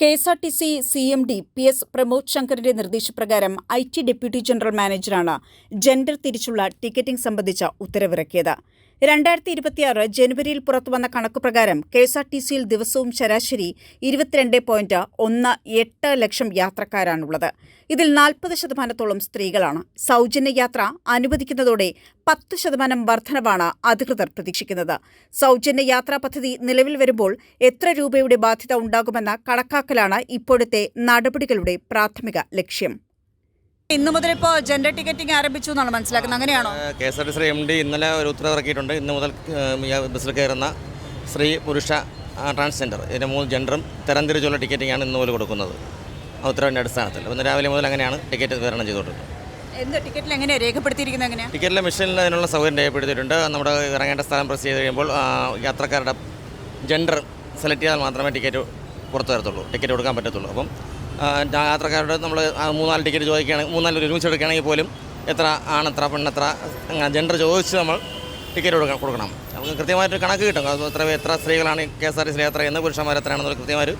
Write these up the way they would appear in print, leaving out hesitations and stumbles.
KSRTC CMD P S. Pramod ശങ്കറിന്റെ നിർദ്ദേശപ്രകാരം IT. Deputy general മാനേജറാണ് ജെൻഡർ തിരിച്ചുള്ള ടിക്കറ്റിംഗ് സംബന്ധിച്ച ഉത്തരവിറക്കിയത്. 2026 ജനുവരിയിൽ പുറത്തുവന്ന കണക്കുപ്രകാരം കെഎസ്ആർടിസിയിൽ ദിവസവും ശരാശരി 22.18 ലക്ഷം യാത്രക്കാരാണുള്ളത്. ഇതിൽ 40% സ്ത്രീകളാണ്. സൗജന്യ യാത്ര അനുവദിക്കുന്നതോടെ 10% വർധനവാണ് അധികൃതർ പ്രതീക്ഷിക്കുന്നത്. സൗജന്യ യാത്രാ പദ്ധതി നിലവിൽ വരുമ്പോൾ എത്ര രൂപയുടെ ബാധ്യത ഉണ്ടാകുമെന്ന കണക്കാക്കലാണ് ഇപ്പോഴത്തെ നടപടികളുടെ പ്രാഥമിക ലക്ഷ്യം. ഇന്നു മുതൽ ഇപ്പോൾ ജെൻഡർ ടിക്കറ്റിംഗ് ആരംഭിച്ചു എന്നാണ് മനസ്സിലാക്കുന്നത്. അങ്ങനെയാണോ? കെഎസ്ആർടിസി എം.ഡി ഇന്നലെ ഒരു ഉത്തരവ് ഇറക്കിയിട്ടുണ്ട്. ഇന്ന് മുതൽ ബസ്സിൽ കയറുന്ന സ്ത്രീ, പുരുഷ, ട്രാൻസ്ജെൻഡർ ഇതിൻ്റെ 3 ജെൻഡറും തരംതിരിച്ചുള്ള ടിക്കറ്റിംഗാണ് ഇന്ന് മുതൽ കൊടുക്കുന്നത്. ഉത്തരവിൻ്റെ അടിസ്ഥാനത്തിൽ ഇന്ന് രാവിലെ മുതൽ അങ്ങനെയാണ് ടിക്കറ്റ് വിതരണം ചെയ്തുകൊണ്ടിരിക്കുന്നത്. എന്ത് ടിക്കറ്റിൽ എങ്ങനെയാണ് രേഖപ്പെടുത്തിയിരിക്കുന്നത്? എങ്ങനെയാണ്? ടിക്കറ്റിലെ മെഷീനിൽ അതിനുള്ള സൗകര്യം രേഖപ്പെടുത്തിയിട്ടുണ്ട്. നമ്മുടെ ഇറങ്ങേണ്ട സ്ഥലം പ്രസ് ചെയ്ത് കഴിയുമ്പോൾ യാത്രക്കാരുടെ ജെൻഡർ സെലക്ട് ചെയ്താൽ മാത്രമേ ടിക്കറ്റ് പുറത്തു വരത്തുള്ളൂ, ടിക്കറ്റ് കൊടുക്കാൻ പറ്റത്തുള്ളൂ. അപ്പം യാത്രക്കാരോട് നമ്മൾ 3-4 ടിക്കറ്റ് ചോദിക്കുകയാണെങ്കിൽ 3-4 ഒരുമിച്ച് എടുക്കുകയാണെങ്കിൽ പോലും എത്ര ആണെത്ര പെണ്ണെത്ര ജെൻഡർ ചോദിച്ച് നമ്മൾ ടിക്കറ്റ് കൊടുക്കണം. നമുക്ക് കൃത്യമായിട്ട് കണക്ക് കിട്ടും. എത്ര സ്ത്രീകളാണ് കെഎസ്ആർടിസിയിൽ യാത്ര ചെയ്യുന്നത്, പുരുഷന്മാർ എത്രയാണെന്നുള്ള കൃത്യമായൊരു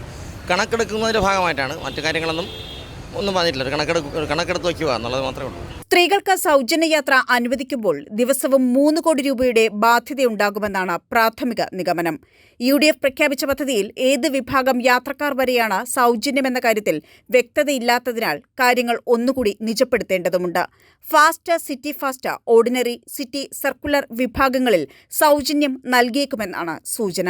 കണക്കെടുക്കുന്നതിൻ്റെ ഭാഗമായിട്ടാണ്. മറ്റു കാര്യങ്ങളൊന്നും പറഞ്ഞിട്ടില്ല. കണക്കെടുത്ത് വയ്ക്കുക എന്നുള്ളത് മാത്രമേ ഉള്ളൂ. സ്ത്രീകൾക്ക് സൗജന്യ യാത്ര അനുവദിക്കുമ്പോൾ ദിവസവും 3 കോടി രൂപയുടെ ബാധ്യതയുണ്ടാകുമെന്നാണ് പ്രാഥമിക നിഗമനം. UDF പ്രഖ്യാപിച്ച പദ്ധതിയിൽ ഏത് വിഭാഗം യാത്രക്കാർ വരെയാണ് സൗജന്യമെന്ന കാര്യത്തിൽ വ്യക്തതയില്ലാത്തതിനാൽ കാര്യങ്ങൾ ഒന്നുകൂടി നിജപ്പെടുത്തേണ്ടതുണ്ട്. Fast, city fast, ordinary, city, circular വിഭാഗങ്ങളിൽ സൗജന്യം നൽകിയേക്കുമെന്നാണ് സൂചന.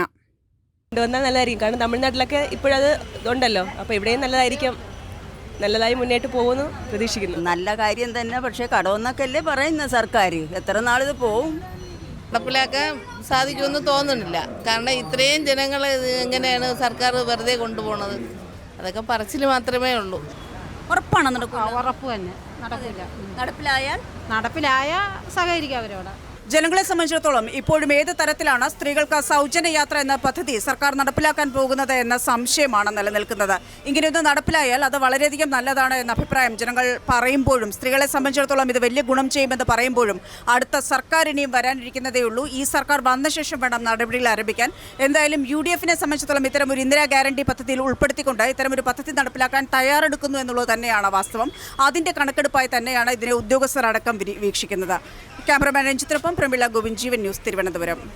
കൊണ്ടുവന്നാൽ നല്ലതായിരിക്കും. കാരണം തമിഴ്നാട്ടിലൊക്കെ ഇപ്പോഴത് ഉണ്ടല്ലോ. അപ്പോൾ ഇവിടെയും നല്ലതായി മുന്നോട്ട് പോകുന്നു പ്രതീക്ഷിക്കുന്നു. നല്ല കാര്യം തന്നെ. പക്ഷേ കടമെന്നൊക്കെയല്ലേ പറയുന്നത് സർക്കാർ. എത്ര നാളിത് പോവും? നടപ്പിലാക്കാൻ സാധിക്കുമെന്ന് തോന്നുന്നില്ല. കാരണം ഇത്രയും ജനങ്ങൾ എങ്ങനെയാണ് സർക്കാർ വെറുതെ കൊണ്ടുപോകുന്നത്? അതൊക്കെ പറച്ചിൽ മാത്രമേ ഉള്ളൂ. ഉറപ്പാണ് നടക്കുക? ഉറപ്പ് തന്നെ നടക്കില്ല. നടപ്പിലായാൽ സഹകരിക്കാം അവരോട്. ജനങ്ങളെ സംബന്ധിച്ചിടത്തോളം ഇപ്പോഴും ഏത് തരത്തിലാണ് സ്ത്രീകൾക്ക് സൗജന്യ യാത്ര എന്ന പദ്ധതി സർക്കാർ നടപ്പിലാക്കാൻ പോകുന്നത് എന്ന സംശയമാണ് നിലനിൽക്കുന്നത്. ഇങ്ങനെയൊന്ന് നടപ്പിലായാൽ അത് വളരെയധികം നല്ലതാണ് എന്ന അഭിപ്രായം ജനങ്ങൾ പറയുമ്പോഴും, സ്ത്രീകളെ സംബന്ധിച്ചിടത്തോളം ഇത് വലിയ ഗുണം ചെയ്യുമെന്ന് പറയുമ്പോഴും, അടുത്ത സർക്കാർ ഇനിയും വരാനിരിക്കുന്നതേ ഉള്ളൂ. ഈ സർക്കാർ വന്ന ശേഷം വേണം നടപടികൾ ആരംഭിക്കാൻ. എന്തായാലും UDFനെ സംബന്ധിച്ചിടത്തോളം ഇത്തരമൊരു ഇന്ദിരാ ഗ്യാരണ്ടി പദ്ധതിയിൽ ഉൾപ്പെടുത്തിക്കൊണ്ട് ഇത്തരമൊരു പദ്ധതി നടപ്പിലാക്കാൻ തയ്യാറെടുക്കുന്നു എന്നുള്ളത് തന്നെയാണ് വാസ്തവം. അതിൻ്റെ കണക്കെടുപ്പായി തന്നെയാണ് ഇതിനെ ഉദ്യോഗസ്ഥർ അടക്കം വീക്ഷിക്കുന്നത്. ക്യാമറമാൻ രഞ്ജിത്തിനൊപ്പം പ്രമിള ഗോവിന്ദ്, ജീവൻ ന്യൂസ്, തിരുവനന്തപുരം.